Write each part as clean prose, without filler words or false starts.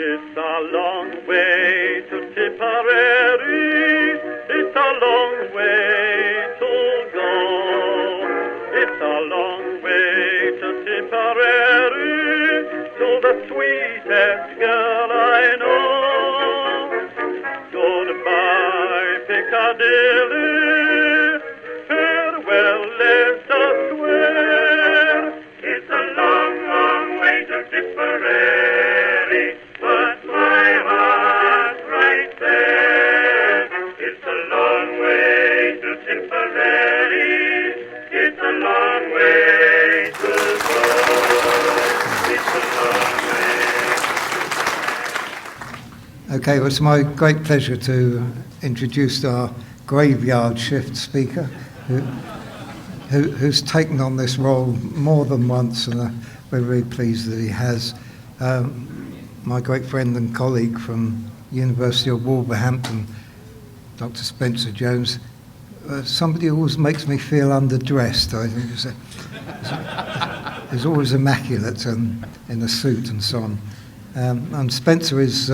It's a long way to Tipperary, it's a long way to go. It's a long way to Tipperary, to the sweetest girl I know. Goodbye, Piccadilly, farewell, Leicester Square. It's a long, long way to Tipperary, but my heart's right there. It's a long way to Tipperary, it's a long way to go. It's a long way. Okay, well, it's my great pleasure to introduce our graveyard shift speaker, who's taken on this role more than once, and we're very pleased that he has. My great friend and colleague from University of Wolverhampton, Dr. Spencer Jones, somebody who always makes me feel underdressed. I think he's always immaculate and in a suit and so on. And Spencer is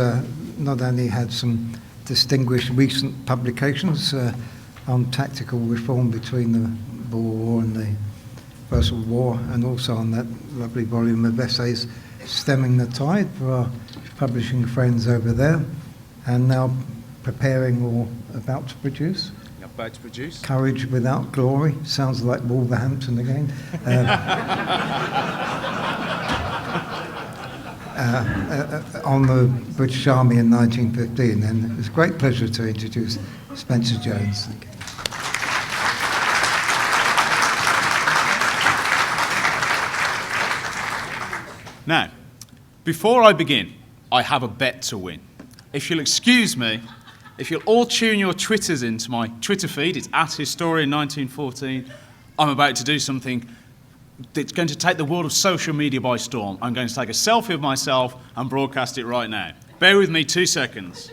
not only had some distinguished recent publications on tactical reform between the Boer War and the First World War, and also on that lovely volume of essays, Stemming the Tide, for our publishing friends over there, and now preparing or about to produce. About to produce. Courage Without Glory. Sounds like Wolverhampton again. On the British Army in 1915, and it's a great pleasure to introduce Spencer Jones. Thank you. Now, before I begin, I have a bet to win. If you'll excuse me, if you'll all tune your Twitters into my Twitter feed, it's @Historian1914, I'm about to do something that's going to take the world of social media by storm. I'm going to take a selfie of myself and broadcast it right now. Bear with me 2 seconds.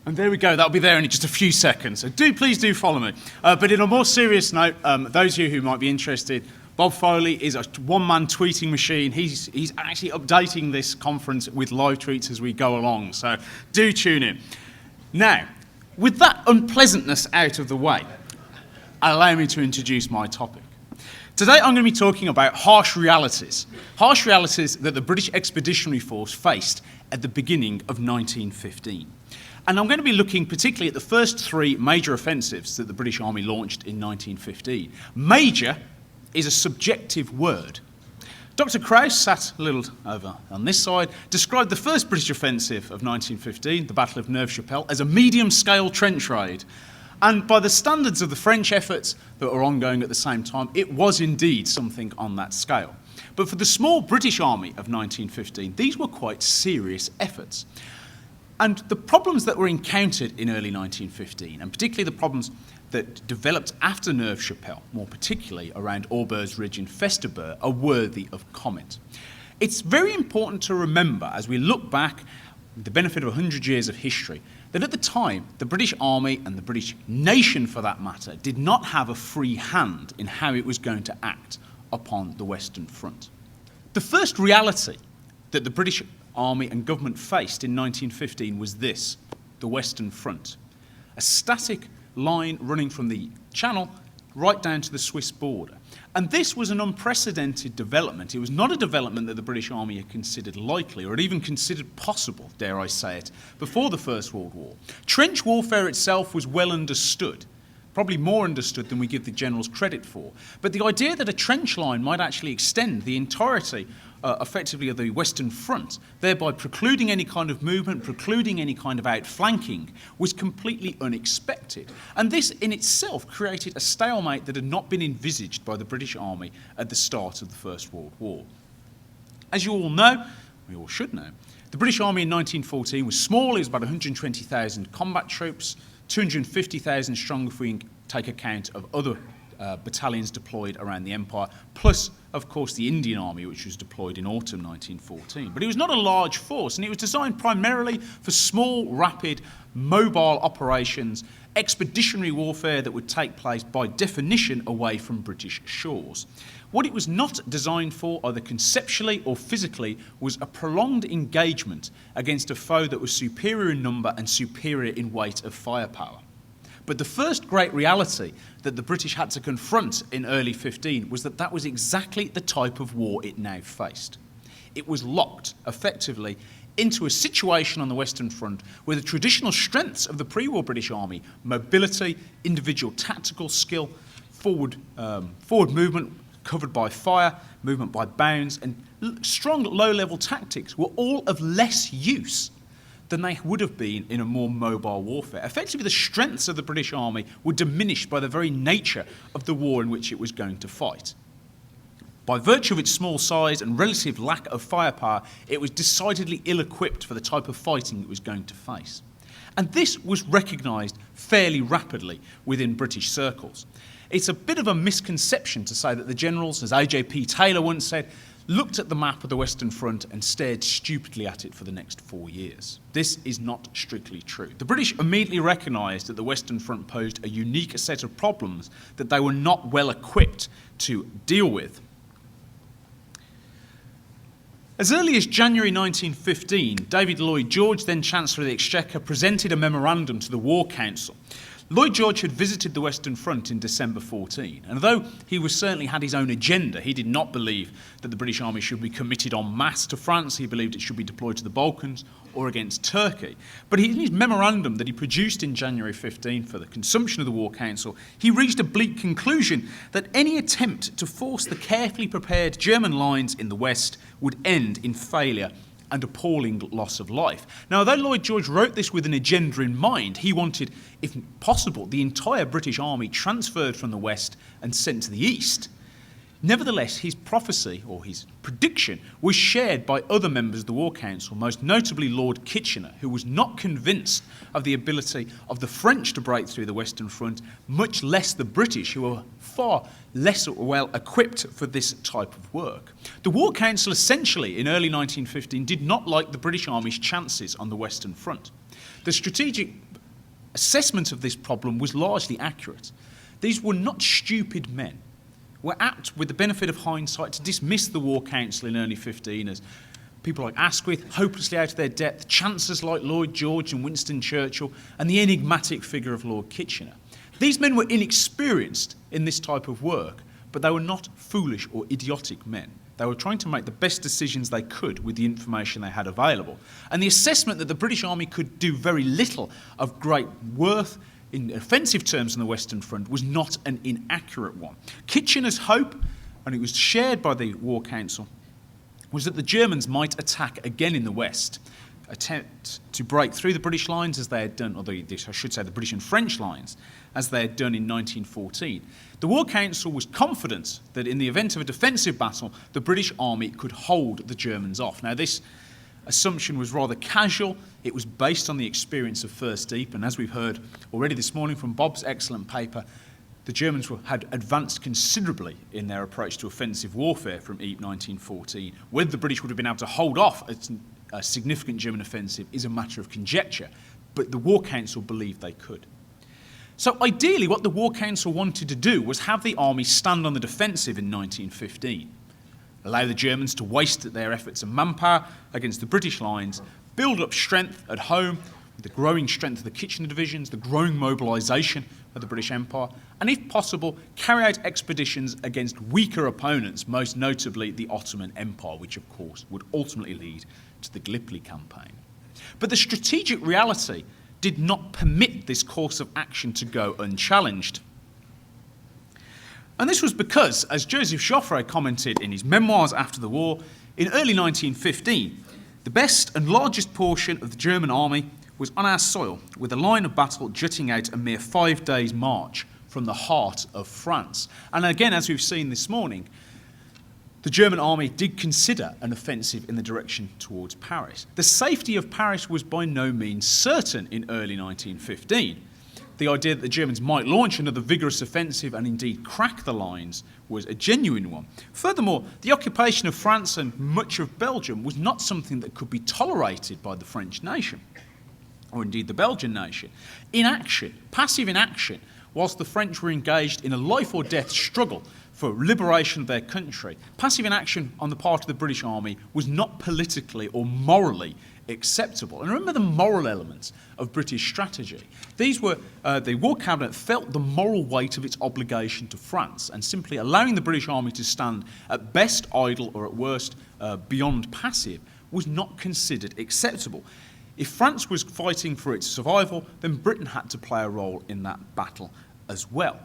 And there we go, that'll be there in just a few seconds. So please do follow me. But in a more serious note, those of you who might be interested, Bob Foley is a one-man tweeting machine. He's actually updating this conference with live tweets as we go along, so do tune in. Now, with that unpleasantness out of the way, allow me to introduce my topic. Today I'm going to be talking about harsh realities that the British Expeditionary Force faced at the beginning of 1915. And I'm going to be looking particularly at the first three major offensives that the British Army launched in 1915. Major is a subjective word. Dr. Krauss, sat a little over on this side, described the first British offensive of 1915, the Battle of Neuve Chapelle, as a medium-scale trench raid. And by the standards of the French efforts that were ongoing at the same time, it was indeed something on that scale. But for the small British Army of 1915, these were quite serious efforts. And the problems that were encountered in early 1915, and particularly the problems that developed after Neuve Chapelle, more particularly around Aubers Ridge and Festubert, are worthy of comment. It's very important to remember, as we look back, with the benefit of 100 years of history, that at the time, the British Army, and the British nation for that matter, did not have a free hand in how it was going to act upon the Western Front. The first reality that the British Army and government faced in 1915 was this: the Western Front. A static line running from the Channel right down to the Swiss border. And this was an unprecedented development. It was not a development that the British Army had considered likely, or had even considered possible, dare I say it, before the First World War. Trench warfare itself was well understood, probably more understood than we give the generals credit for. But the idea that a trench line might actually extend the entirety effectively of the Western Front, thereby precluding any kind of movement, precluding any kind of outflanking, was completely unexpected. And this in itself created a stalemate that had not been envisaged by the British Army at the start of the First World War. As you all know, we all should know, the British Army in 1914 was small. It was about 120,000 combat troops, 250,000 strong if we take account of other battalions deployed around the Empire, plus, of course, the Indian Army, which was deployed in autumn 1914. But it was not a large force, and it was designed primarily for small, rapid, mobile operations, expeditionary warfare that would take place by definition away from British shores. What it was not designed for, either conceptually or physically, was a prolonged engagement against a foe that was superior in number and superior in weight of firepower. But the first great reality that the British had to confront in early 15 was that that was exactly the type of war it now faced. It was locked, effectively, into a situation on the Western Front where the traditional strengths of the pre-war British Army, mobility, individual tactical skill, forward movement covered by fire, movement by bounds, and strong low-level tactics were all of less use than they would have been in a more mobile warfare. Effectively, the strengths of the British Army were diminished by the very nature of the war in which it was going to fight. By virtue of its small size and relative lack of firepower, it was decidedly ill-equipped for the type of fighting it was going to face. And this was recognised fairly rapidly within British circles. It's a bit of a misconception to say that the generals, as A.J.P. Taylor once said, looked at the map of the Western Front and stared stupidly at it for the next 4 years. This is not strictly true. The British immediately recognised that the Western Front posed a unique set of problems that they were not well equipped to deal with. As early as January 1915, David Lloyd George, then Chancellor of the Exchequer, presented a memorandum to the War Council. Lloyd George had visited the Western Front in December 14, and although he certainly had his own agenda, he did not believe that the British Army should be committed en masse to France. He believed it should be deployed to the Balkans or against Turkey. But in his memorandum that he produced in January 15 for the consumption of the War Council, he reached a bleak conclusion that any attempt to force the carefully prepared German lines in the West would end in failure and appalling loss of life. Now, although Lloyd George wrote this with an agenda in mind, he wanted, if possible, the entire British Army transferred from the West and sent to the East. Nevertheless, his prophecy, or his prediction, was shared by other members of the War Council, most notably Lord Kitchener, who was not convinced of the ability of the French to break through the Western Front, much less the British, who were far less well equipped for this type of work. The War Council essentially, in early 1915, did not like the British Army's chances on the Western Front. The strategic assessment of this problem was largely accurate. These were not stupid men. We're apt, with the benefit of hindsight, to dismiss the War Council in early 15 as people like Asquith, hopelessly out of their depth, chancellors like Lloyd George and Winston Churchill, and the enigmatic figure of Lord Kitchener. These men were inexperienced in this type of work, but they were not foolish or idiotic men. They were trying to make the best decisions they could with the information they had available. And the assessment that the British Army could do very little of great worth in offensive terms on the Western Front was not an inaccurate one. Kitchener's hope, and it was shared by the War Council, was that the Germans might attack again in the West, attempt to break through the British lines as they had done, or the British and French lines, as they had done in 1914. The War Council was confident that in the event of a defensive battle, the British Army could hold the Germans off. Now, this assumption was rather casual. It was based on the experience of First Ypres, and as we've heard already this morning from Bob's excellent paper, the Germans had advanced considerably in their approach to offensive warfare from Ypres 1914. Whether the British would have been able to hold off a significant German offensive is a matter of conjecture, but the War Council believed they could. So ideally, what the War Council wanted to do was have the army stand on the defensive in 1915, allow the Germans to waste their efforts and manpower against the British lines, build up strength at home, with the growing strength of the Kitchener divisions, the growing mobilisation of the British Empire, and if possible, carry out expeditions against weaker opponents, most notably the Ottoman Empire, which of course would ultimately lead to the Gallipoli campaign. But the strategic reality did not permit this course of action to go unchallenged. And this was because, as Joseph Joffre commented in his memoirs after the war, in early 1915, the best and largest portion of the German army was on our soil, with a line of battle jutting out a mere 5 days' march from the heart of France. And again, as we've seen this morning, the German army did consider an offensive in the direction towards Paris. The safety of Paris was by no means certain in early 1915. The idea that the Germans might launch another vigorous offensive and indeed crack the lines was a genuine one. Furthermore, the occupation of France and much of Belgium was not something that could be tolerated by the French nation. or indeed the Belgian nation. Inaction, passive inaction, whilst the French were engaged in a life or death struggle for liberation of their country, passive inaction on the part of the British Army was not politically or morally acceptable. And remember the moral elements of British strategy. These were, the War Cabinet felt the moral weight of its obligation to France, and simply allowing the British Army to stand at best idle or at worst beyond passive was not considered acceptable. If France was fighting for its survival, then Britain had to play a role in that battle as well.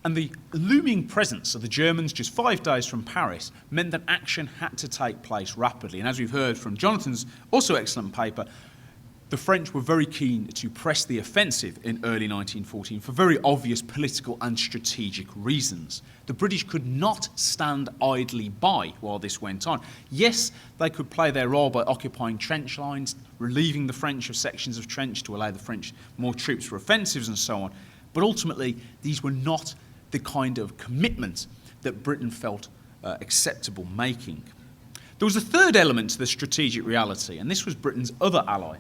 And the looming presence of the Germans just 5 days from Paris meant that action had to take place rapidly. And as we've heard from Jonathan's also excellent paper, the French were very keen to press the offensive in early 1914 for very obvious political and strategic reasons. The British could not stand idly by while this went on. Yes, they could play their role by occupying trench lines, relieving the French of sections of trench to allow the French more troops for offensives and so on. But ultimately, these were not the kind of commitment that Britain felt acceptable making. There was a third element to the strategic reality, and this was Britain's other ally,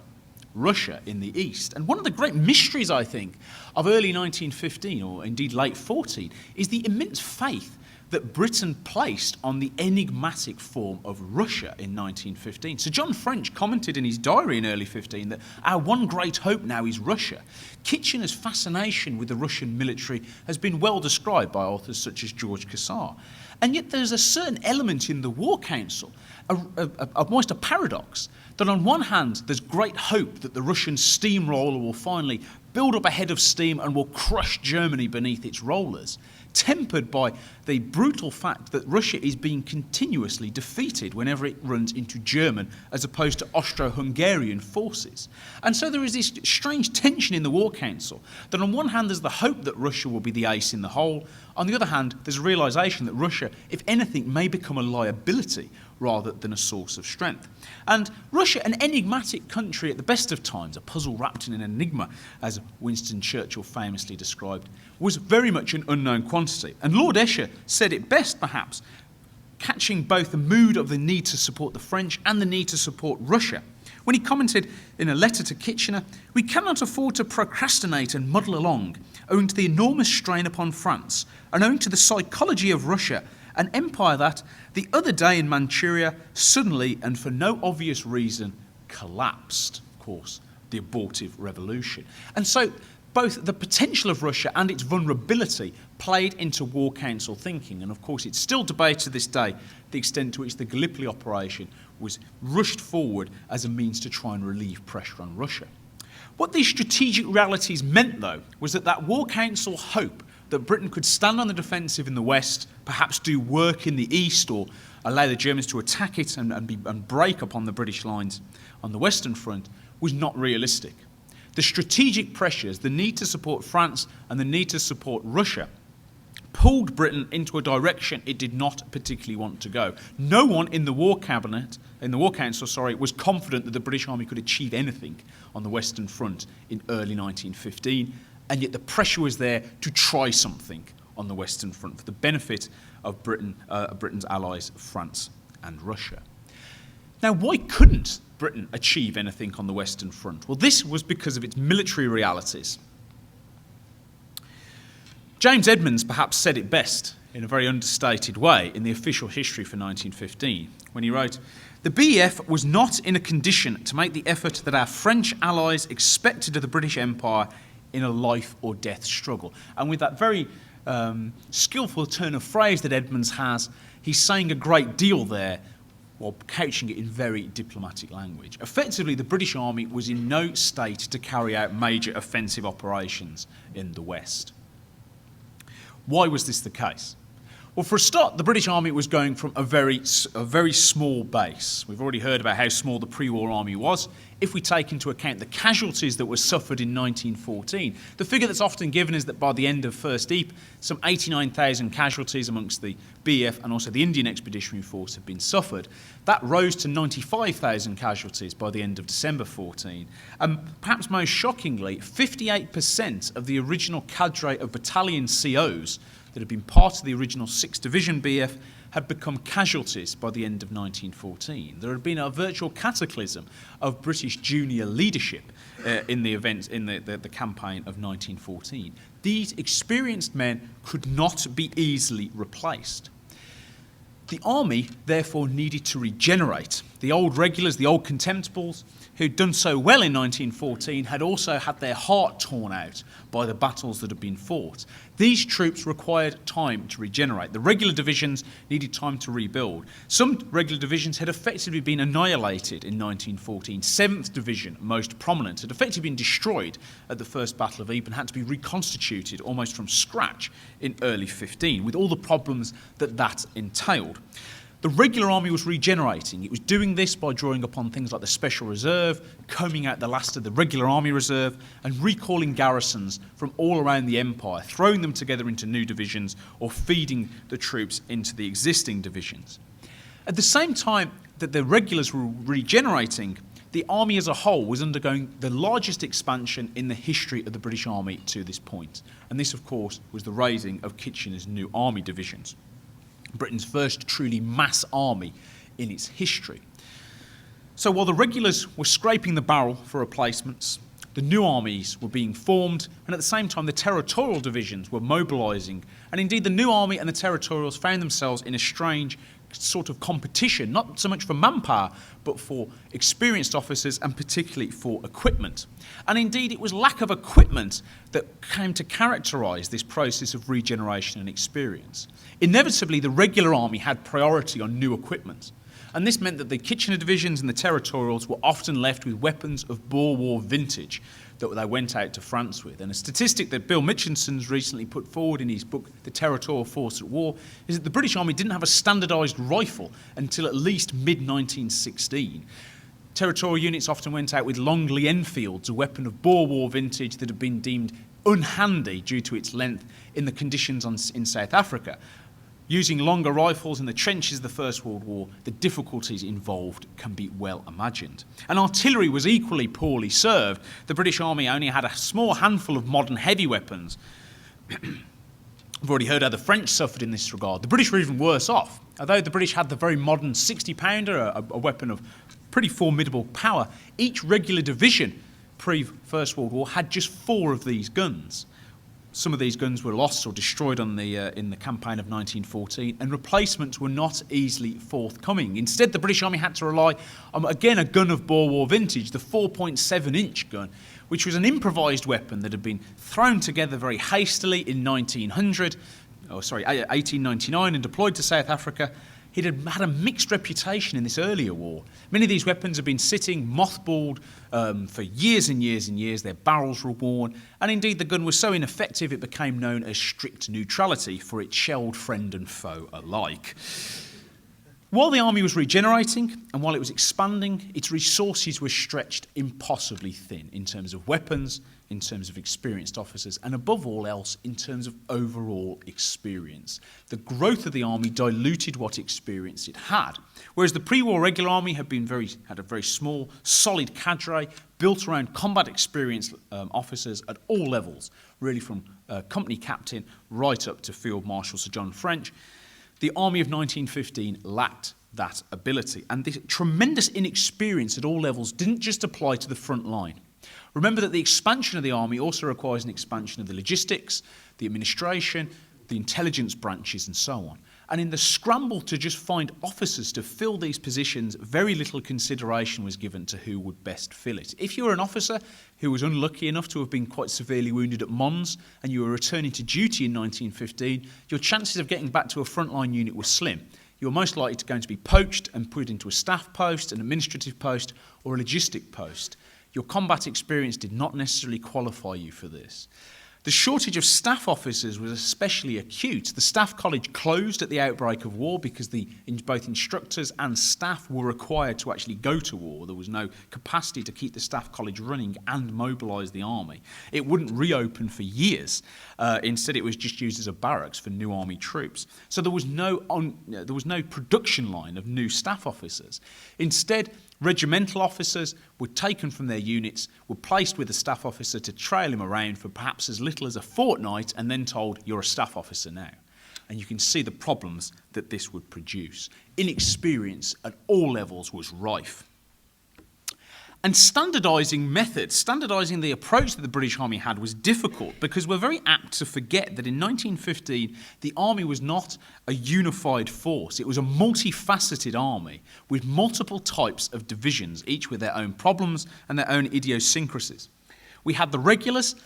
Russia in the east. And one of the great mysteries, I think, of early 1915, or indeed late 14, is the immense faith that Britain placed on the enigmatic form of Russia in 1915. Sir John French commented in his diary in early 15 that our one great hope now is Russia. Kitchener's fascination with the Russian military has been well described by authors such as George Cassar. And yet there's a certain element in the War Council, almost a paradox, that on one hand there's great hope that the Russian steamroller will finally build up a head of steam and will crush Germany beneath its rollers, tempered by the brutal fact that Russia is being continuously defeated whenever it runs into German as opposed to Austro-Hungarian forces. And so there is this strange tension in the War Council that on one hand there's the hope that Russia will be the ace in the hole, on the other hand there's a realisation that Russia, if anything, may become a liability rather than a source of strength. And Russia, an enigmatic country at the best of times, a puzzle wrapped in an enigma, as Winston Churchill famously described, was very much an unknown quantity. And Lord Esher said it best, perhaps, catching both the mood of the need to support the French and the need to support Russia, when he commented in a letter to Kitchener, "We cannot afford to procrastinate and muddle along, owing to the enormous strain upon France, and owing to the psychology of Russia, an empire that, the other day in Manchuria, suddenly and for no obvious reason, collapsed." Of course, the abortive revolution. And so both the potential of Russia and its vulnerability played into War Council thinking. And of course, it's still debated to this day the extent to which the Gallipoli operation was rushed forward as a means to try and relieve pressure on Russia. What these strategic realities meant, though, was that War Council hope that Britain could stand on the defensive in the west, perhaps do work in the east, or allow the Germans to attack it and break upon the British lines on the Western Front, was not realistic. The strategic pressures, the need to support France and the need to support Russia, pulled Britain into a direction it did not particularly want to go. No one in the War Council, was confident that the British Army could achieve anything on the Western Front in early 1915, and yet the pressure was there to try something on the Western Front for the benefit of Britain's allies, France and Russia. Now, why couldn't Britain achieve anything on the Western Front? Well, this was because of its military realities. James Edmonds perhaps said it best in a very understated way in the official history for 1915, when he wrote, "The BEF was not in a condition to make the effort that our French allies expected of the British Empire in a life or death struggle." And with that very skillful turn of phrase that Edmonds has, he's saying a great deal there while couching it in very diplomatic language. Effectively, the British Army was in no state to carry out major offensive operations in the West. Why was this the case? Well, for a start, the British Army was going from a very small base. We've already heard about how small the pre-war army was. If we take into account the casualties that were suffered in 1914, the figure that's often given is that by the end of First EAP, some 89,000 casualties amongst the BEF and also the Indian Expeditionary Force had been suffered. That rose to 95,000 casualties by the end of December 14. And perhaps most shockingly, 58% of the original cadre of battalion COs, that had been part of the original 6th Division BEF had become casualties by the end of 1914. There had been a virtual cataclysm of British junior leadership in the events in the campaign of 1914. These experienced men could not be easily replaced. The army, therefore, needed to regenerate. The old regulars, the old contemptibles, who'd done so well in 1914, had also had their heart torn out by the battles that had been fought. These troops required time to regenerate. The regular divisions needed time to rebuild. Some regular divisions had effectively been annihilated in 1914. 7th Division, most prominent, had effectively been destroyed at the First Battle of Ypres and had to be reconstituted almost from scratch in early 15, with all the problems that entailed. The regular army was regenerating. It was doing this by drawing upon things like the Special Reserve, combing out the last of the regular army reserve, and recalling garrisons from all around the empire, throwing them together into new divisions or feeding the troops into the existing divisions. At the same time that the regulars were regenerating, the army as a whole was undergoing the largest expansion in the history of the British Army to this point. And this, of course, was the raising of Kitchener's new army divisions, Britain's first truly mass army in its history. So while the regulars were scraping the barrel for replacements, the new armies were being formed, and at the same time the territorial divisions were mobilising. And indeed the new army and the territorials found themselves in a strange sort of competition, not so much for manpower, but for experienced officers and particularly for equipment. And indeed it was lack of equipment that came to characterise this process of regeneration and experience. Inevitably, the regular army had priority on new equipment. And this meant that the Kitchener divisions and the territorials were often left with weapons of Boer War vintage that they went out to France with. And a statistic that Bill Mitchinson's recently put forward in his book, The Territorial Force at War, is that the British Army didn't have a standardised rifle until at least mid-1916. Territorial units often went out with Longley Enfields, a weapon of Boer War vintage that had been deemed unhandy due to its length in the conditions in South Africa. Using longer rifles in the trenches of the First World War, the difficulties involved can be well imagined. And artillery was equally poorly served. The British Army only had a small handful of modern heavy weapons. We've already heard how the French suffered in this regard. The British were even worse off. Although the British had the very modern 60-pounder, a weapon of pretty formidable power, each regular division pre-First World War had just 4 of these guns. Some of these guns were lost or destroyed in the campaign of 1914, and replacements were not easily forthcoming. Instead, the British Army had to rely on, again, a gun of Boer War vintage, the 4.7-inch gun, which was an improvised weapon that had been thrown together very hastily in 1899 and deployed to South Africa. It had had a mixed reputation in this earlier war. Many of these weapons had been sitting mothballed for years and years and years. Their barrels were worn, and indeed the gun was so ineffective it became known as strict neutrality, for it shelled friend and foe alike. While the army was regenerating and while it was expanding, its resources were stretched impossibly thin in terms of weapons, in terms of experienced officers, and above all else, in terms of overall experience. The growth of the army diluted what experience it had. Whereas the pre-war regular army had a very small, solid cadre built around combat experienced officers at all levels, really from company captain right up to Field Marshal Sir John French, the army of 1915 lacked that ability. And this tremendous inexperience at all levels didn't just apply to the front line. Remember that the expansion of the army also requires an expansion of the logistics, the administration, the intelligence branches, and so on. And in the scramble to just find officers to fill these positions, very little consideration was given to who would best fill it. If you were an officer who was unlucky enough to have been quite severely wounded at Mons and you were returning to duty in 1915, your chances of getting back to a frontline unit were slim. You were most likely going to be poached and put into a staff post, an administrative post, or a logistic post. Your combat experience did not necessarily qualify you for this. The shortage of staff officers was especially acute. The staff college closed at the outbreak of war because both instructors and staff were required to actually go to war. There was no capacity to keep the staff college running and mobilise the army. It wouldn't reopen for years. Instead, it was just used as a barracks for new army troops. So there was no production line of new staff officers. Instead, regimental officers were taken from their units, were placed with a staff officer to trail him around for perhaps as little as a fortnight, and then told, "You're a staff officer now." and you can see the problems that this would produce. Inexperience at all levels was rife. And standardising methods, standardising the approach that the British Army had was difficult because we're very apt to forget that in 1915 the Army was not a unified force. It was a multifaceted army with multiple types of divisions, each with their own problems and their own idiosyncrasies. We had the regulars,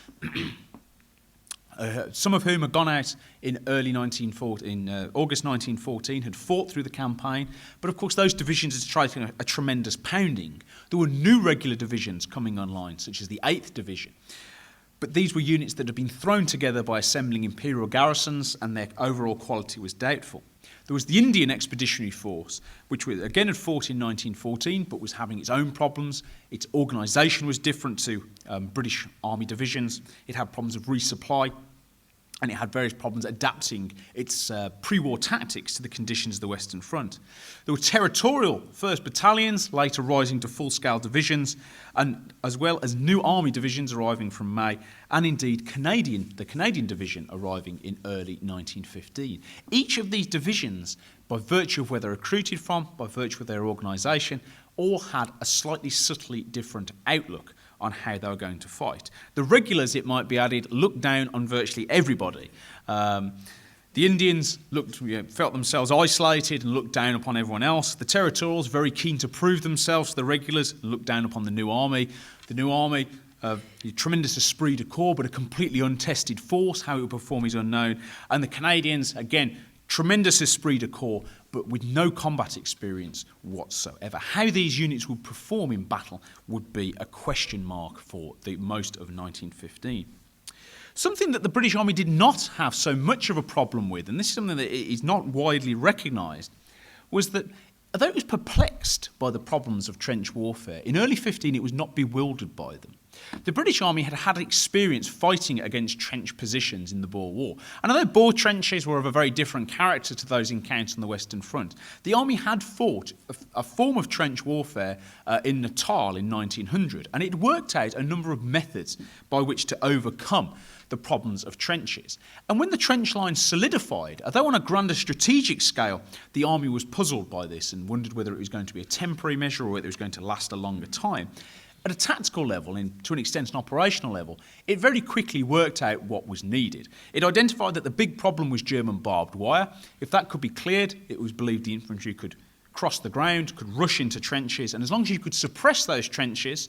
some of whom had gone out in August 1914, had fought through the campaign, but of course those divisions had taken a tremendous pounding. There were new regular divisions coming online, such as the 8th Division. But these were units that had been thrown together by assembling imperial garrisons, and their overall quality was doubtful. There was the Indian Expeditionary Force, which again had fought in 1914, but was having its own problems. Its organisation was different to British Army divisions. It had problems of resupply, and it had various problems adapting its pre-war tactics to the conditions of the Western Front. There were territorial 1st Battalions, later rising to full-scale divisions, and as well as new Army divisions arriving from May, and indeed the Canadian Division arriving in early 1915. Each of these divisions, by virtue of where they're recruited from, by virtue of their organisation, all had a slightly subtly different outlook on how they were going to fight. The regulars, it might be added, looked down on virtually everybody. The Indians felt themselves isolated and looked down upon everyone else. The territorials, very keen to prove themselves to the regulars, looked down upon the new army. The new army, tremendous esprit de corps, but a completely untested force. How it would perform is unknown. And the Canadians, again, tremendous esprit de corps, but with no combat experience whatsoever. How these units would perform in battle would be a question mark for the most of 1915. Something that the British Army did not have so much of a problem with, and this is something that is not widely recognised, was that although it was perplexed by the problems of trench warfare, in early 15 it was not bewildered by them. The British Army had had experience fighting against trench positions in the Boer War. And although Boer trenches were of a very different character to those encountered on the Western Front, the Army had fought a form of trench warfare in Natal in 1900, and it worked out a number of methods by which to overcome the problems of trenches. And when the trench line solidified, although on a grander strategic scale, the Army was puzzled by this and wondered whether it was going to be a temporary measure or whether it was going to last a longer time. At a tactical level, and to an extent an operational level, it very quickly worked out what was needed. It identified that the big problem was German barbed wire. If that could be cleared, it was believed the infantry could cross the ground, could rush into trenches, and as long as you could suppress those trenches,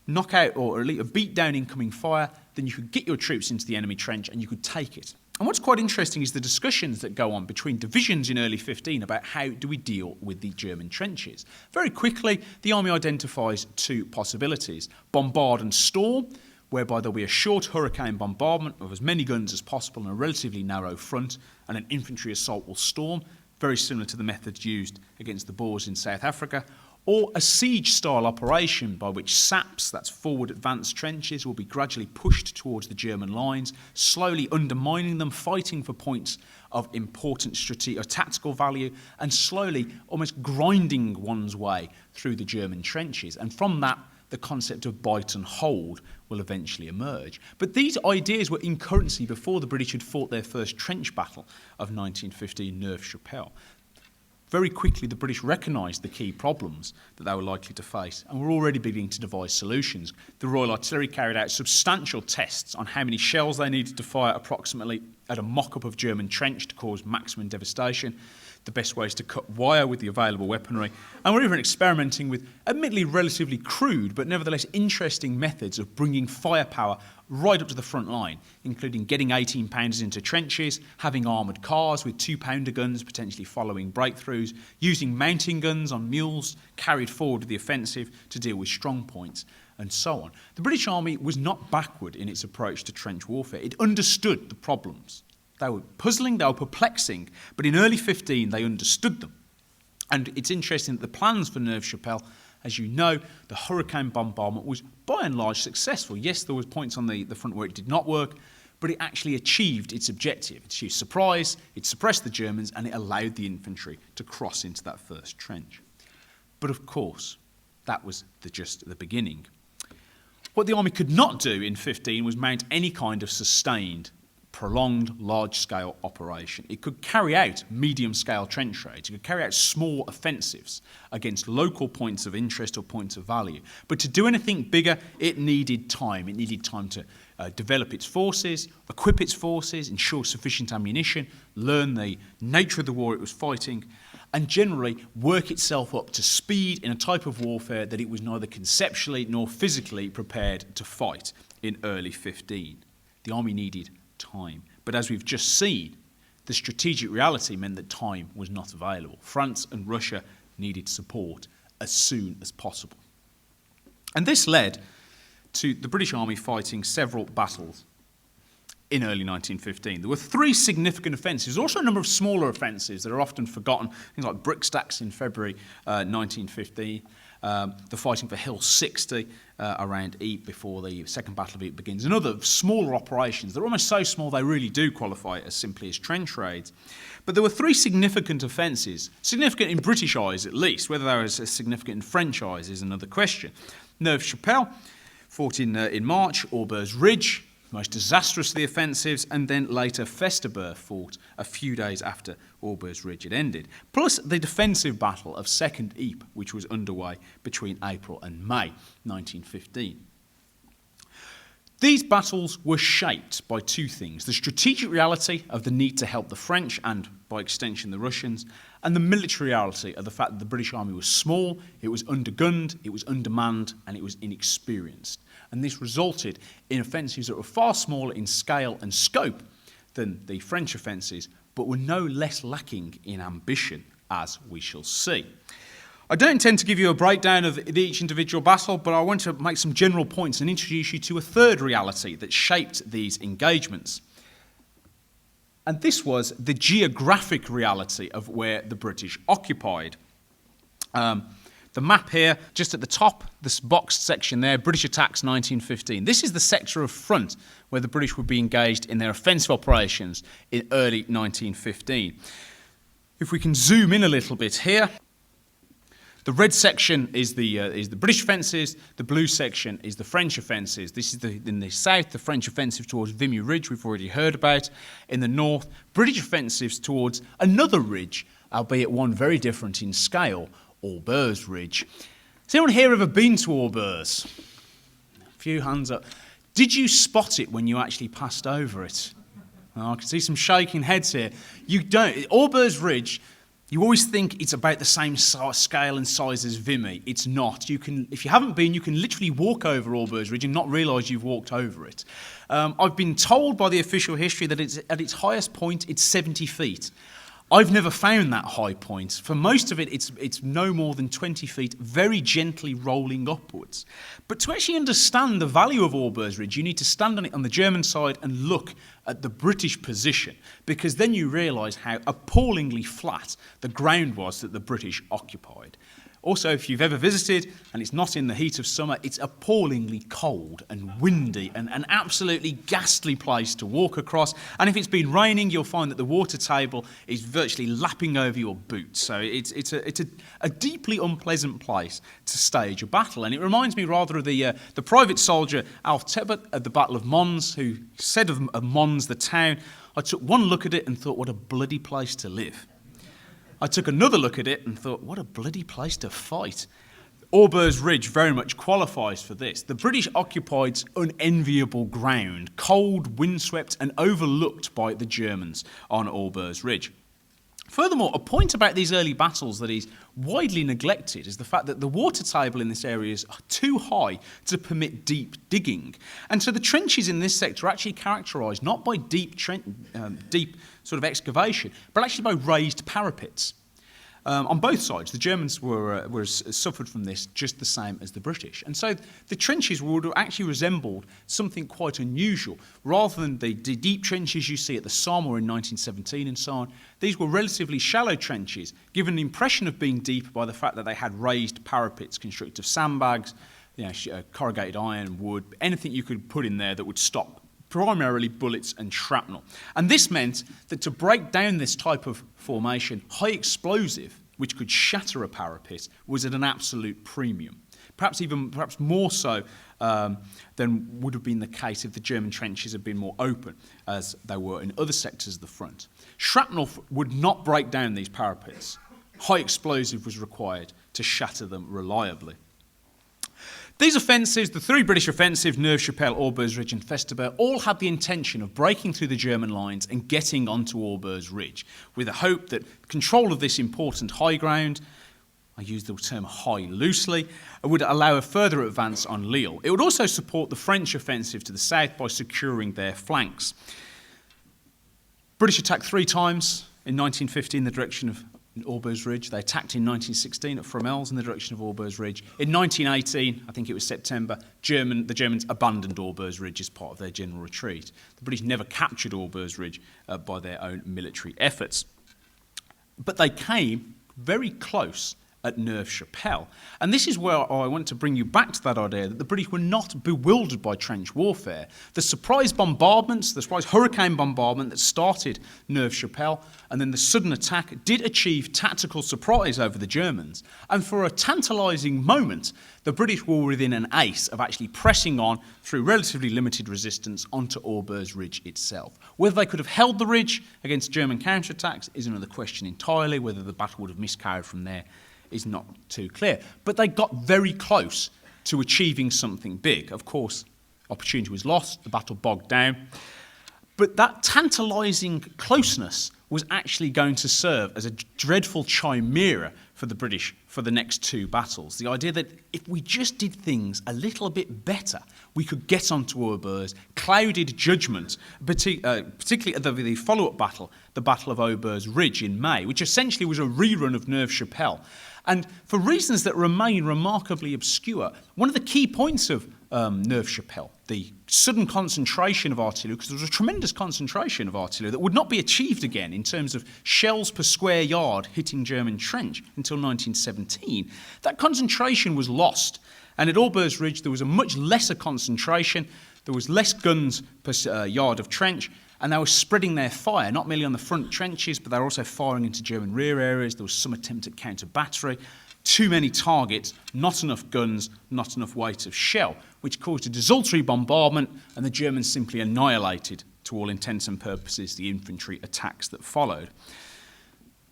knock out or at least beat down incoming fire, then you could get your troops into the enemy trench and you could take it. And what's quite interesting is the discussions that go on between divisions in early 15 about how do we deal with the German trenches. Very quickly, the Army identifies two possibilities: bombard and storm, whereby there'll be a short hurricane bombardment of as many guns as possible on a relatively narrow front, and an infantry assault will storm, very similar to the methods used against the Boers in South Africa, or a siege-style operation by which SAPs, that's forward advanced trenches, will be gradually pushed towards the German lines, slowly undermining them, fighting for points of important strategic or tactical value, and slowly almost grinding one's way through the German trenches. And from that, the concept of bite and hold will eventually emerge. But these ideas were in currency before the British had fought their first trench battle of 1915, Neuve Chapelle. Very quickly, the British recognised the key problems that they were likely to face and were already beginning to devise solutions. The Royal Artillery carried out substantial tests on how many shells they needed to fire approximately at a mock-up of German trench to cause maximum devastation, the best ways to cut wire with the available weaponry, and were even experimenting with admittedly relatively crude but nevertheless interesting methods of bringing firepower right up to the front line, including getting 18-pounders into trenches, having armoured cars with 2-pounder guns potentially following breakthroughs, using mounting guns on mules carried forward with the offensive to deal with strong points, and so on. The British Army was not backward in its approach to trench warfare. It understood the problems. They were puzzling, they were perplexing, but in early 15 they understood them. And it's interesting that the plans for Neuve Chapelle, as you know, the hurricane bombardment was by and large successful. Yes, there was points on the front where it did not work, but it actually achieved its objective. It achieved surprise, it suppressed the Germans, and it allowed the infantry to cross into that first trench. But of course, that was just the beginning. What the army could not do in 15 was mount any kind of sustained prolonged large-scale operation. It could carry out medium-scale trench raids. It could carry out small offensives against local points of interest or points of value. But to do anything bigger, it needed time. It needed time to develop its forces, equip its forces, ensure sufficient ammunition, learn the nature of the war it was fighting, and generally work itself up to speed in a type of warfare that it was neither conceptually nor physically prepared to fight in early 15. The army needed time. But as we've just seen, the strategic reality meant that time was not available. France and Russia needed support as soon as possible. And this led to the British Army fighting several battles in early 1915. There were 3 significant offensives. There were also a number of smaller offensives that are often forgotten, things like Brickstacks in February 1915, the fighting for Hill 60 around Ypres before the Second Battle of Ypres begins, and other smaller operations. They're almost so small they really do qualify as simply as trench raids. But there were 3 significant offences, significant in British eyes at least. Whether they were as significant in French eyes is another question. Neuve Chapelle, fought in March, Aubers Ridge, most disastrous of the offensives, and then later Festubert fought a few days after Aubers Ridge had ended, plus the defensive battle of Second Ypres, which was underway between April and May 1915. These battles were shaped by 2 things: the strategic reality of the need to help the French and, by extension, the Russians, and the military reality of the fact that the British Army was small, it was undergunned, it was undermanned, and it was inexperienced. And this resulted in offensives that were far smaller in scale and scope than the French offensives, but were no less lacking in ambition, as we shall see. I don't intend to give you a breakdown of each individual battle, but I want to make some general points and introduce you to a third reality that shaped these engagements. And this was the geographic reality of where the British occupied. The map here, just at the top, this boxed section there, British attacks 1915. This is the sector of front where the British would be engaged in their offensive operations in early 1915. If we can zoom in a little bit here, the red section is the British offensives, the blue section is the French offensives. This is in the south, the French offensive towards Vimy Ridge, we've already heard about. In the north, British offensives towards another ridge, albeit one very different in scale, Aubers Ridge. Has anyone here ever been to Aubers? A few hands up. Did you spot it when you actually passed over it? Oh, I can see some shaking heads here. You don't. Aubers Ridge, you always think it's about the same scale and size as Vimy. It's not. If you haven't been, you can literally walk over Aubers Ridge and not realise you've walked over it. I've been told by the official history that it's at its highest point, it's 70 feet. I've never found that high point. For most of it, it's no more than 20 feet, very gently rolling upwards. But to actually understand the value of Aubers Ridge, you need to stand on it on the German side and look at the British position, because then you realise how appallingly flat the ground was that the British occupied. Also, if you've ever visited and it's not in the heat of summer, it's appallingly cold and windy and an absolutely ghastly place to walk across. And if it's been raining, you'll find that the water table is virtually lapping over your boots. So it's a deeply unpleasant place to stage a battle. And it reminds me rather of the private soldier Alf Tebbert at the Battle of Mons, who said of Mons, the town, "I took one look at it and thought, what a bloody place to live. I took another look at it and thought, what a bloody place to fight." Aubers Ridge very much qualifies for this. The British occupied unenviable ground, cold, windswept, and overlooked by the Germans on Aubers Ridge. Furthermore, a point about these early battles that is widely neglected is the fact that the water table in this area is too high to permit deep digging. And so the trenches in this sector are actually characterised not by deep sort of excavation, but actually by raised parapets. On both sides, the Germans were suffered from this just the same as the British. And so the trenches would have actually resembled something quite unusual. Rather than the deep trenches you see at the Somme or in 1917 and so on, these were relatively shallow trenches, given the impression of being deep by the fact that they had raised parapets constructed of sandbags, corrugated iron, wood, anything you could put in there that would stop primarily bullets and shrapnel. And this meant that to break down this type of formation, high explosive, which could shatter a parapet, was at an absolute premium. perhaps more so than would have been the case if the German trenches had been more open, as they were in other sectors of the front. Shrapnel would not break down these parapets. High explosive was required to shatter them reliably. These offensives, the three British offensives, Neuve Chapelle, Aubers Ridge and Festubert, all had the intention of breaking through the German lines and getting onto Aubers Ridge, with a hope that control of this important high ground, I use the term high loosely, would allow a further advance on Lille. It would also support the French offensive to the south by securing their flanks. British attacked 3 times in 1950 in the direction of Aubers Ridge. They attacked in 1916 at Fromelles in the direction of Aubers Ridge. In 1918, I think it was September, the Germans abandoned Aubers Ridge as part of their general retreat. The British never captured Aubers Ridge by their own military efforts. But they came very close at Neuve Chapelle. And this is where I want to bring you back to that idea that the British were not bewildered by trench warfare. The surprise bombardments, the surprise hurricane bombardment that started Neuve Chapelle and then the sudden attack did achieve tactical surprise over the Germans. And for a tantalising moment, the British were within an ace of actually pressing on through relatively limited resistance onto Aubers Ridge itself. Whether they could have held the ridge against German counterattacks is another question entirely. Whether the battle would have miscarried from there is not too clear. But they got very close to achieving something big. Of course, opportunity was lost, the battle bogged down. But that tantalising closeness was actually going to serve as a dreadful chimera for the British for the next 2 battles. The idea that if we just did things a little bit better, we could get onto Aubers, clouded judgment, particularly at the follow-up battle, the Battle of Aubers Ridge in May, which essentially was a rerun of Neuve Chapelle. And for reasons that remain remarkably obscure, one of the key points of Neuve Chapelle, the sudden concentration of artillery, because there was a tremendous concentration of artillery that would not be achieved again in terms of shells per square yard hitting German trench until 1917. That concentration was lost. And at Aubers Ridge, there was a much lesser concentration. There was less guns per yard of trench, and they were spreading their fire, not merely on the front trenches, but they were also firing into German rear areas. There was some attempt at counter-battery. Too many targets, not enough guns, not enough weight of shell, which caused a desultory bombardment, and the Germans simply annihilated, to all intents and purposes, the infantry attacks that followed.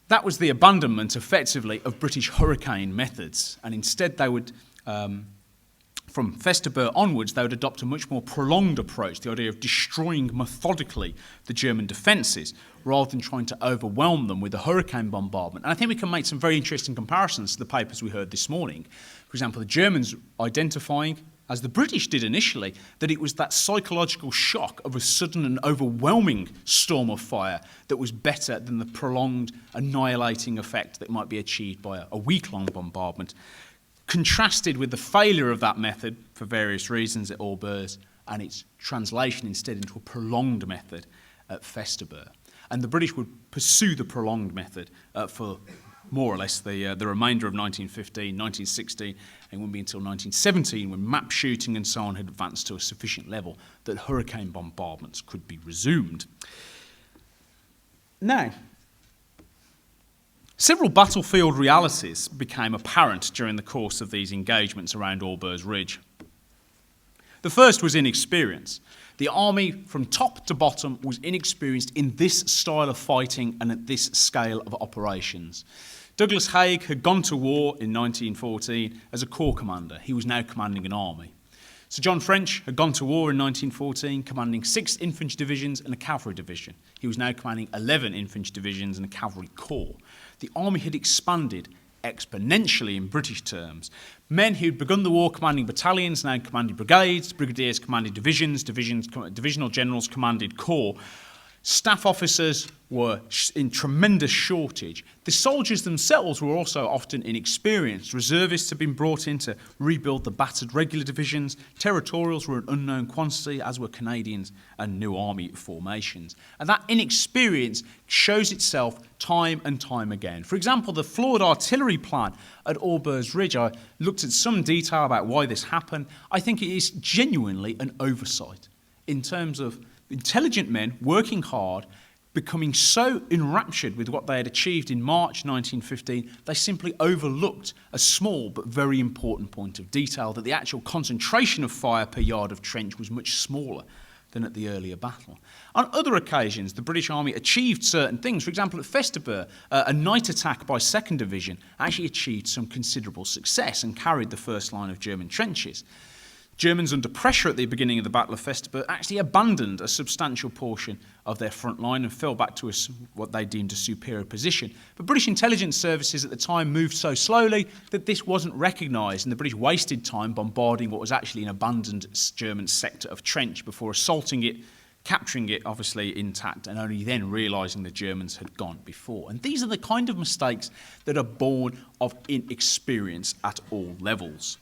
That was the abandonment, effectively, of British hurricane methods, and instead they would, from Festubert onwards, they would adopt a much more prolonged approach, the idea of destroying methodically the German defences, rather than trying to overwhelm them with a hurricane bombardment. And I think we can make some very interesting comparisons to the papers we heard this morning. For example, the Germans identifying, as the British did initially, that it was that psychological shock of a sudden and overwhelming storm of fire that was better than the prolonged annihilating effect that might be achieved by a week-long bombardment, contrasted with the failure of that method for various reasons at Aubers and its translation instead into a prolonged method at Festubert. And the British would pursue the prolonged method for more or less the remainder of 1915, 1916, and it wouldn't be until 1917 when map shooting and so on had advanced to a sufficient level that hurricane bombardments could be resumed. Now, several battlefield realities became apparent during the course of these engagements around Aubers Ridge. The first was inexperience. The army, from top to bottom, was inexperienced in this style of fighting and at this scale of operations. Douglas Haig had gone to war in 1914 as a corps commander. He was now commanding an army. Sir John French had gone to war in 1914, commanding 6 infantry divisions and a cavalry division. He was now commanding 11 infantry divisions and a cavalry corps. The army had expanded exponentially in British terms. Men who had begun the war commanding battalions now commanded brigades, brigadiers commanded divisions, divisional generals commanded corps. Staff officers were in tremendous shortage. The soldiers themselves were also often inexperienced. Reservists had been brought in to rebuild the battered regular divisions. Territorials were an unknown quantity, as were Canadians and new army formations. And that inexperience shows itself time and time again. For example, the flawed artillery plan at Aubers Ridge, I looked at some detail about why this happened. I think it is genuinely an oversight in terms of intelligent men working hard, becoming so enraptured with what they had achieved in March 1915, they simply overlooked a small but very important point of detail, that the actual concentration of fire per yard of trench was much smaller than at the earlier battle. On other occasions, the British Army achieved certain things. For example, at Festubert, a night attack by 2nd Division actually achieved some considerable success and carried the first line of German trenches. Germans, under pressure at the beginning of the Battle of Festubert, actually abandoned a substantial portion of their front line and fell back to what they deemed a superior position. But British intelligence services at the time moved so slowly that this wasn't recognised, and the British wasted time bombarding what was actually an abandoned German sector of trench before assaulting it, capturing it obviously intact, and only then realising the Germans had gone before. And these are the kind of mistakes that are born of inexperience at all levels.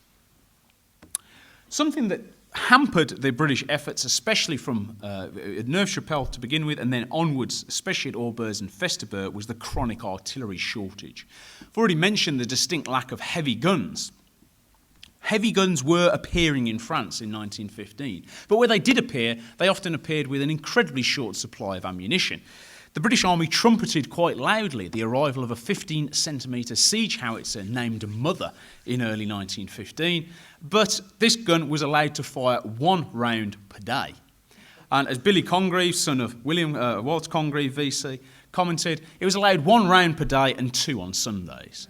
Something that hampered the British efforts, especially from Neuve Chapelle to begin with, and then onwards, especially at Aubers and Festubert, was the chronic artillery shortage. I've already mentioned the distinct lack of heavy guns. Heavy guns were appearing in France in 1915, but where they did appear, they often appeared with an incredibly short supply of ammunition. The British Army trumpeted quite loudly the arrival of a 15-centimetre siege howitzer named Mother in early 1915, but this gun was allowed to fire 1 round per day. And as Billy Congreve, son of Walter Congreve, VC, commented, it was allowed 1 round per day and 2 on Sundays.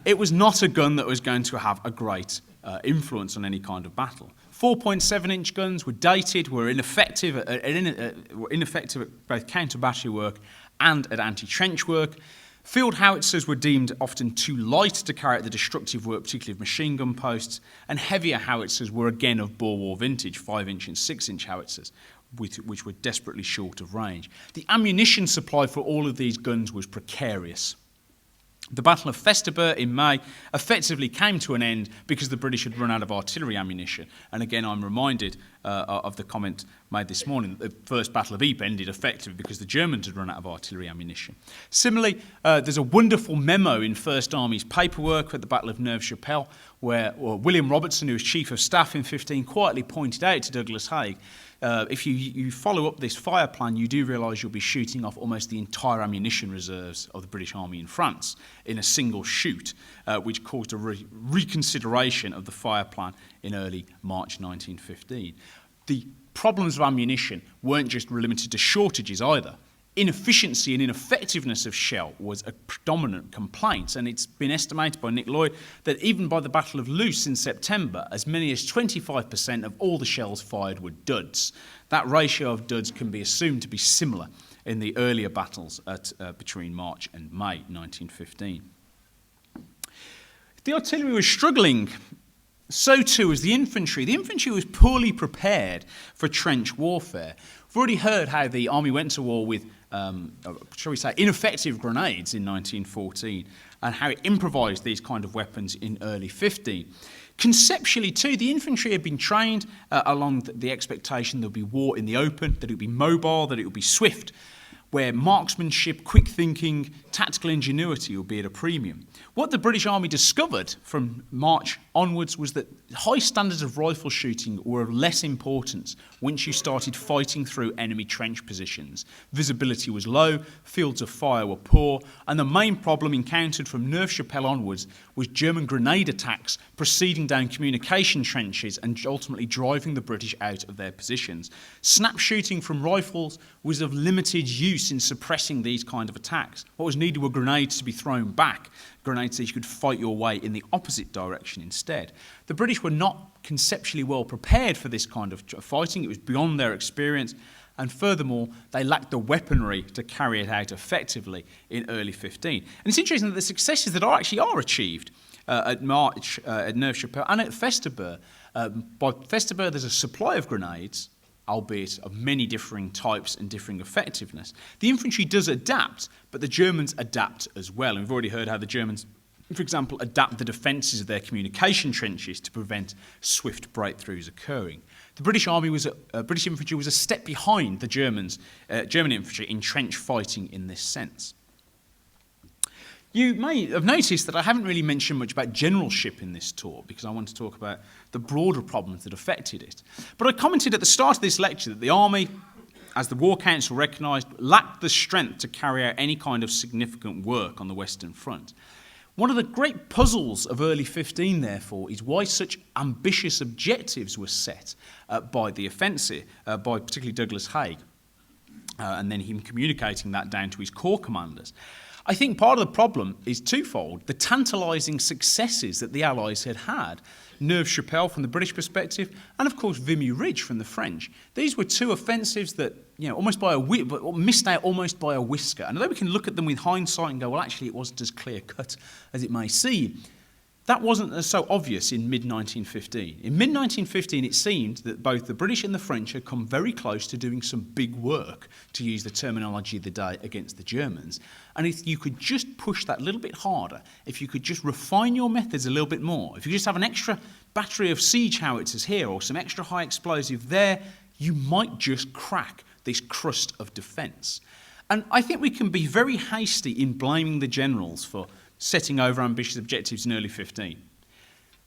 It was not a gun that was going to have a great influence on any kind of battle. 4.7-inch guns were dated, were ineffective at both counter-battery work and at anti-trench work. Field howitzers were deemed often too light to carry out the destructive work, particularly of machine gun posts, and heavier howitzers were again of Boer War vintage, 5-inch and 6-inch howitzers, which were desperately short of range. The ammunition supply for all of these guns was precarious. The Battle of Festubert in May effectively came to an end because the British had run out of artillery ammunition. And again, I'm reminded of the comment made this morning that the First Battle of Ypres ended effectively because the Germans had run out of artillery ammunition. Similarly, there's a wonderful memo in First Army's paperwork at the Battle of Neuve Chapelle where William Robertson, who was Chief of Staff in 15, quietly pointed out to Douglas Haig, if you follow up this fire plan, you do realise you'll be shooting off almost the entire ammunition reserves of the British Army in France in a single shoot, which caused a reconsideration of the fire plan in early March 1915. The problems of ammunition weren't just limited to shortages either. Inefficiency and ineffectiveness of shell was a predominant complaint, and it's been estimated by Nick Lloyd that even by the Battle of Loos in September, as many as 25% of all the shells fired were duds. That ratio of duds can be assumed to be similar in the earlier battles between March and May 1915. The artillery was struggling. So too was the infantry. The infantry was poorly prepared for trench warfare. We've already heard how the army went to war with, shall we say, ineffective grenades in 1914 and how it improvised these kind of weapons in early 15. Conceptually too, the infantry had been trained along the expectation there would be war in the open, that it would be mobile, that it would be swift, where marksmanship, quick thinking, tactical ingenuity will be at a premium. What the British Army discovered from March onwards was that high standards of rifle shooting were of less importance once you started fighting through enemy trench positions. Visibility was low, fields of fire were poor, and the main problem encountered from Neuve Chapelle onwards was German grenade attacks proceeding down communication trenches and ultimately driving the British out of their positions. Snap shooting from rifles was of limited use in suppressing these kind of attacks. What was needed were grenades to be thrown back, grenades that you could fight your way in the opposite direction instead. The British were not conceptually well prepared for this kind of fighting. It was beyond their experience, and furthermore, they lacked the weaponry to carry it out effectively in early 15. And it's interesting that the successes that are achieved at March, at Neuve Chapelle and at Festubert. By Festubert, there's a supply of grenades, albeit of many differing types and differing effectiveness. The infantry does adapt, but the Germans adapt as well. And we've already heard how the Germans, for example, adapt the defences of their communication trenches to prevent swift breakthroughs occurring. The British infantry was a step behind the German infantry in trench fighting in this sense. You may have noticed that I haven't really mentioned much about generalship in this talk because I want to talk about the broader problems that affected it. But I commented at the start of this lecture that the army as the War Council recognised, lacked the strength to carry out any kind of significant work on the Western Front. One of the great puzzles of early 15, therefore, is why such ambitious objectives were set by the offensive, by particularly Douglas Haig, and then him communicating that down to his corps commanders. I think part of the problem is twofold. The tantalising successes that the Allies had had, Neuve Chapelle from the British perspective, and of course Vimy Ridge from the French. These were two offensives that, almost by missed out almost by a whisker. And although we can look at them with hindsight and go, well, actually it wasn't as clear cut as it may seem, that wasn't so obvious in mid-1915. In mid-1915, it seemed that both the British and the French had come very close to doing some big work, to use the terminology of the day, against the Germans. And if you could just push that a little bit harder, if you could just refine your methods a little bit more, if you just have an extra battery of siege howitzers here or some extra high explosive there, you might just crack this crust of defence. And I think we can be very hasty in blaming the generals for setting over ambitious objectives in early 15.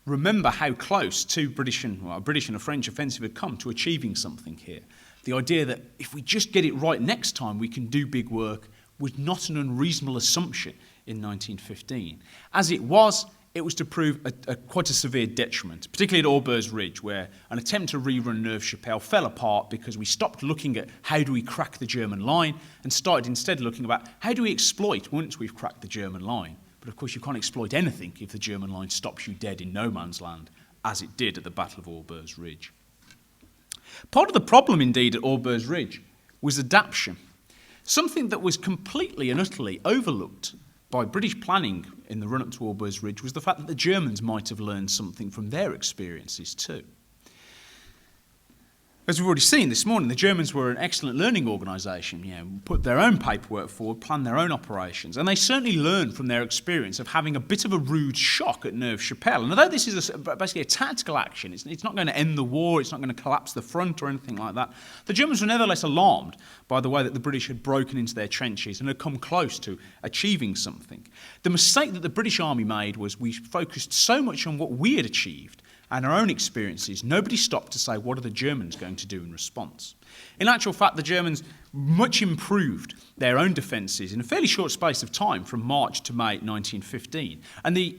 Remember how close a British and a French offensive had come to achieving something here. The idea that if we just get it right next time, we can do big work was not an unreasonable assumption in 1915. As it was to prove quite a severe detriment, particularly at Aubers Ridge, where an attempt to rerun Neuve Chapelle fell apart because we stopped looking at how do we crack the German line and started instead looking about how do we exploit once we've cracked the German line. But of course you can't exploit anything if the German line stops you dead in no man's land, as it did at the Battle of Aubers Ridge. Part of the problem indeed at Aubers Ridge was adaptation, something that was completely and utterly overlooked by British planning in the run-up to Aubers Ridge was the fact that the Germans might have learned something from their experiences too. As we've already seen this morning, the Germans were an excellent learning organisation, put their own paperwork forward, planned their own operations, and they certainly learned from their experience of having a bit of a rude shock at Neuve Chapelle. And although this is basically a tactical action, it's not going to end the war, it's not going to collapse the front or anything like that, the Germans were nevertheless alarmed by the way that the British had broken into their trenches and had come close to achieving something. The mistake that the British Army made was we focused so much on what we had achieved and our own experiences, nobody stopped to say, what are the Germans going to do in response? In actual fact, the Germans much improved their own defences in a fairly short space of time from March to May 1915. And the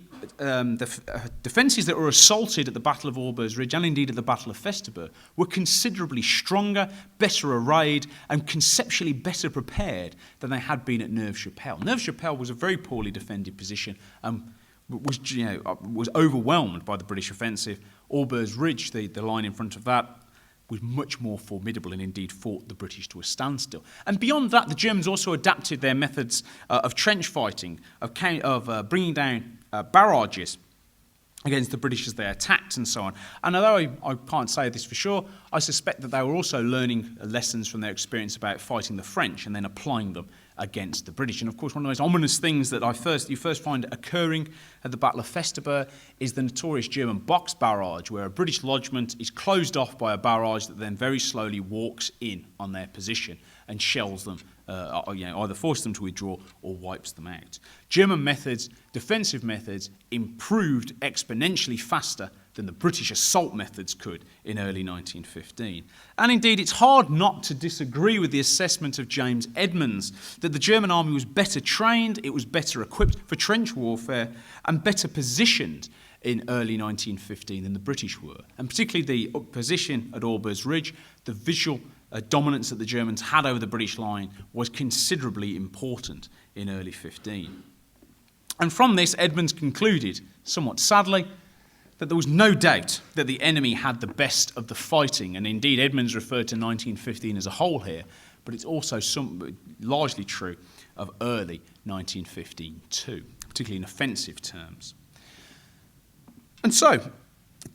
defences that were assaulted at the Battle of Aubers Ridge and indeed at the Battle of Festubert were considerably stronger, better arrayed and conceptually better prepared than they had been at Neuve Chapelle. Neuve Chapelle was a very poorly defended position was overwhelmed by the British offensive. Aubers Ridge, the line in front of that, was much more formidable and indeed fought the British to a standstill. And beyond that, the Germans also adapted their methods of trench fighting, of bringing down barrages against the British as they attacked and so on. And although I can't say this for sure, I suspect that they were also learning lessons from their experience about fighting the French and then applying them against the British. And of course, one of those ominous things that you first find occurring at the Battle of Festubert is the notorious German box barrage, where a British lodgement is closed off by a barrage that then very slowly walks in on their position and shells them, either forces them to withdraw or wipes them out. German methods, defensive methods, improved exponentially faster than the British assault methods could in early 1915. And indeed, it's hard not to disagree with the assessment of James Edmonds that the German army was better trained, it was better equipped for trench warfare, and better positioned in early 1915 than the British were. And particularly the position at Aubers Ridge, the visual dominance that the Germans had over the British line was considerably important in early 15. And from this, Edmonds concluded, somewhat sadly, that there was no doubt that the enemy had the best of the fighting, and indeed Edmonds referred to 1915 as a whole here, but it's also largely true of early 1915 too, particularly in offensive terms. And so,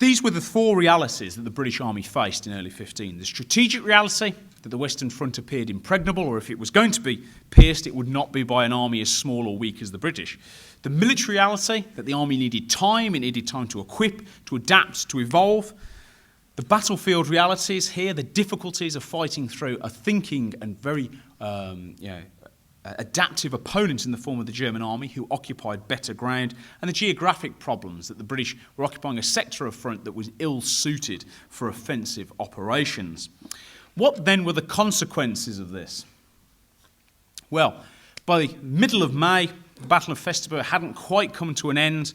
these were the four realities that the British Army faced in early 15. The strategic reality, that the Western Front appeared impregnable, or if it was going to be pierced, it would not be by an army as small or weak as the British. The military reality, that the army needed time, it needed time to equip, to adapt, to evolve. The battlefield realities here, the difficulties of fighting through a thinking and very adaptive opponent in the form of the German army who occupied better ground, and the geographic problems that the British were occupying a sector of front that was ill-suited for offensive operations. What then were the consequences of this? Well, by the middle of May, the Battle of Festubert hadn't quite come to an end.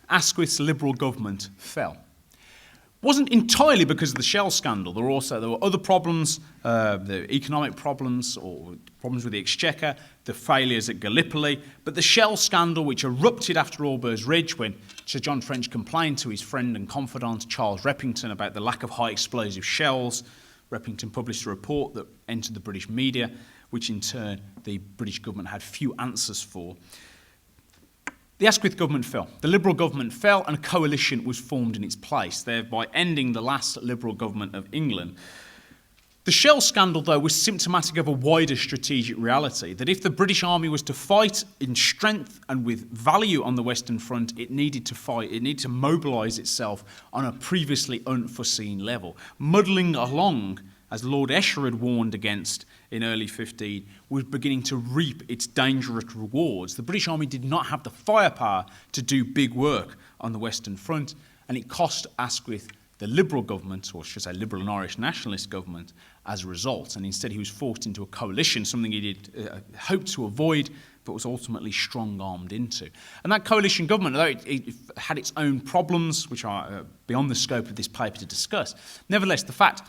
Asquith's Liberal government fell. It wasn't entirely because of the shell scandal. There were other problems, the economic problems or problems with the Exchequer, the failures at Gallipoli, but the shell scandal which erupted after Aubers Ridge when Sir John French complained to his friend and confidant Charles Repington about the lack of high explosive shells. Repington published a report that entered the British media, which in turn the British government had few answers for. The Asquith government fell. The Liberal government fell and a coalition was formed in its place, thereby ending the last Liberal government of England. The shell scandal, though, was symptomatic of a wider strategic reality, that if the British Army was to fight in strength and with value on the Western Front, it needed to mobilise itself on a previously unforeseen level. Muddling along, as Lord Esher had warned against in early 15, was beginning to reap its dangerous rewards. The British Army did not have the firepower to do big work on the Western Front, and it cost Asquith the Liberal government, or should I say Liberal and Irish nationalist government, as a result. And instead he was forced into a coalition, something he did hoped to avoid, but was ultimately strong-armed into. And that coalition government, although it had its own problems, which are beyond the scope of this paper to discuss, nevertheless, the fact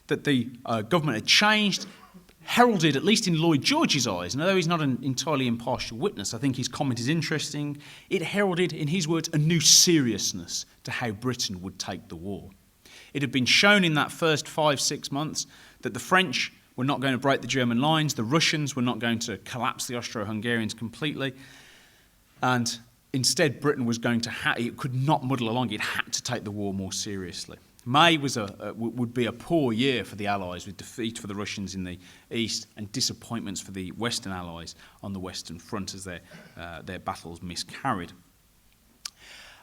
that the government had changed heralded, at least in Lloyd George's eyes, and although he's not an entirely impartial witness, I think his comment is interesting, it heralded, in his words, a new seriousness to how Britain would take the war. It had been shown in that first 5-6 months that the French were not going to break the German lines, the Russians were not going to collapse the Austro-Hungarians completely, and instead Britain was going to it could not muddle along, it had to take the war more seriously. May would be a poor year for the Allies, with defeat for the Russians in the east and disappointments for the Western Allies on the Western Front as their battles miscarried.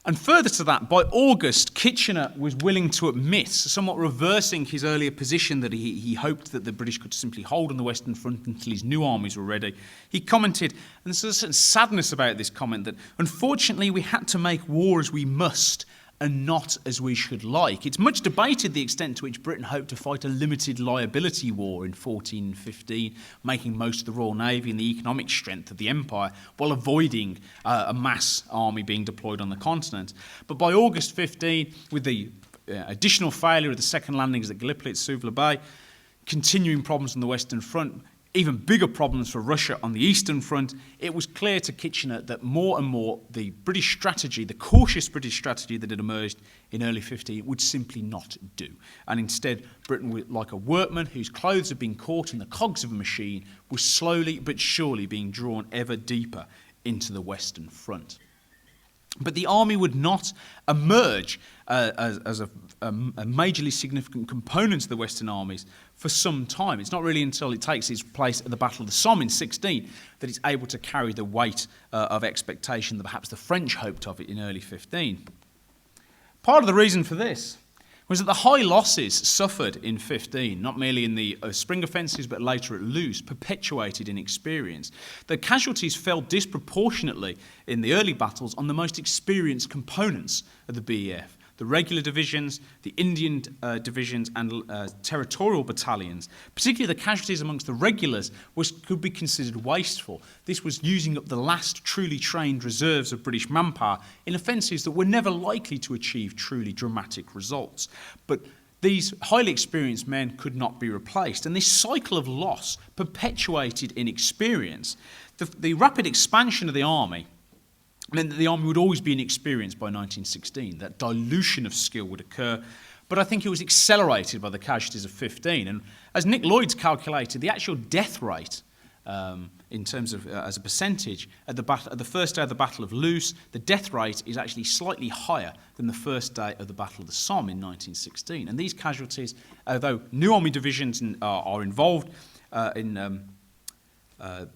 And further to that, by August, Kitchener was willing to admit, somewhat reversing his earlier position that he hoped that the British could simply hold on the Western Front until his new armies were ready. He commented, and there's a certain sadness about this comment, that unfortunately we had to make war as we must, and not as we should like. It's much debated the extent to which Britain hoped to fight a limited liability war in 14 and 15, making most of the Royal Navy and the economic strength of the Empire, while avoiding a mass army being deployed on the continent. But by August 15, with the additional failure of the second landings at Gallipoli at Suvla Bay, continuing problems on the Western Front, even bigger problems for Russia on the Eastern Front, it was clear to Kitchener that more and more the British strategy, the cautious British strategy that had emerged in early 15, would simply not do. And instead, Britain, like a workman whose clothes had been caught in the cogs of a machine, was slowly but surely being drawn ever deeper into the Western Front. But the army would not emerge as a majorly significant component of the Western armies for some time. It's not really until it takes its place at the Battle of the Somme in 16 that it's able to carry the weight of expectation that perhaps the French hoped of it in early 15. Part of the reason for this was that the high losses suffered in 15, not merely in the spring offensives but later at Loos, perpetuated inexperience. The casualties fell disproportionately in the early battles on the most experienced components of the BEF, the regular divisions, the Indian divisions and territorial battalions. Particularly the casualties amongst the regulars could be considered wasteful. This was using up the last truly trained reserves of British manpower in offensives that were never likely to achieve truly dramatic results. But these highly experienced men could not be replaced, and this cycle of loss perpetuated inexperience. The rapid expansion of the army meant that the army would always be inexperienced by 1916. That dilution of skill would occur, but I think it was accelerated by the casualties of 15. And as Nick Lloyd's calculated, the actual death rate in terms of as a percentage at the first day of the Battle of Loos, the death rate is actually slightly higher than the first day of the Battle of the Somme in 1916. And these casualties, although new army divisions are involved in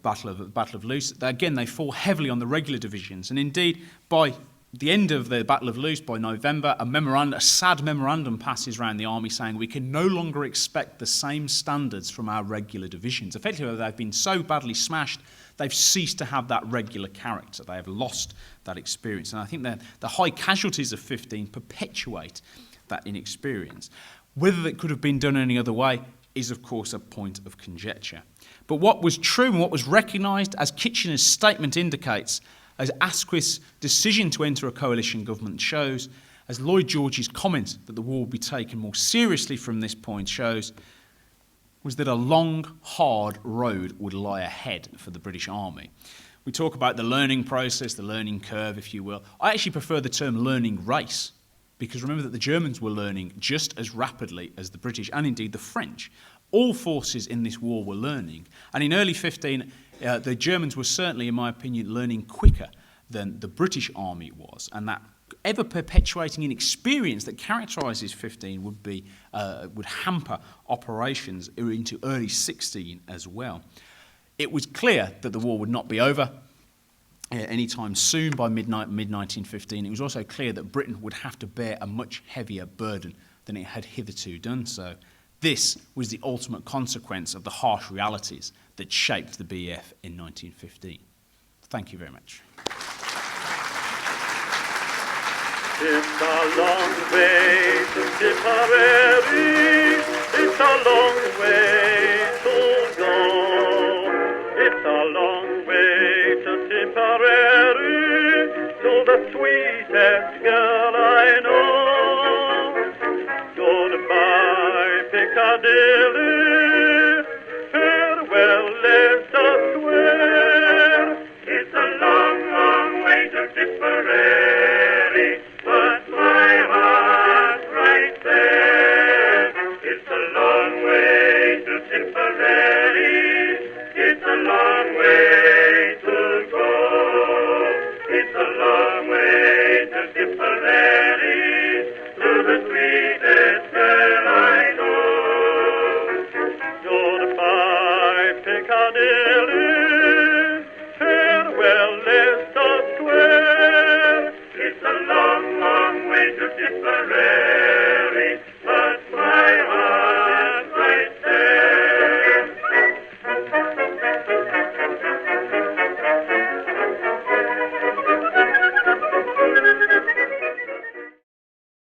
Battle of Loos, again, they fall heavily on the regular divisions. And indeed, by the end of the Battle of Loos, by November, a sad memorandum passes around the army saying we can no longer expect the same standards from our regular divisions. Effectively, they've been so badly smashed, they've ceased to have that regular character. They have lost that experience. And I think that the high casualties of 15 perpetuate that inexperience. Whether it could have been done any other way is, of course, a point of conjecture. But what was true and what was recognised, as Kitchener's statement indicates, as Asquith's decision to enter a coalition government shows, as Lloyd George's comment that the war would be taken more seriously from this point shows, was that a long, hard road would lie ahead for the British Army. We talk about the learning process, the learning curve, if you will. I actually prefer the term learning race, because remember that the Germans were learning just as rapidly as the British, and indeed the French. All forces in this war were learning, and in early 15, the Germans were certainly, in my opinion, learning quicker than the British Army was, and that ever-perpetuating inexperience that characterises 15 would hamper operations into early 16 as well. It was clear that the war would not be over anytime soon by mid-1915. It was also clear that Britain would have to bear a much heavier burden than it had hitherto done so. This was the ultimate consequence of the harsh realities that shaped the BEF in 1915. Thank you very much. It's a long way to Tipperary, it's a long way to go. It's a long way to Tipperary, to the sweetest girl I know. Goodbye, Piccadilly, farewell, let us swear. It's a long, long way to Tipperary, but my heart's right there. It's a long way to Tipperary, it's a long way to go. It's a long way to Tipperary, to the sweetest girl I know. Goodbye, Piccadilly.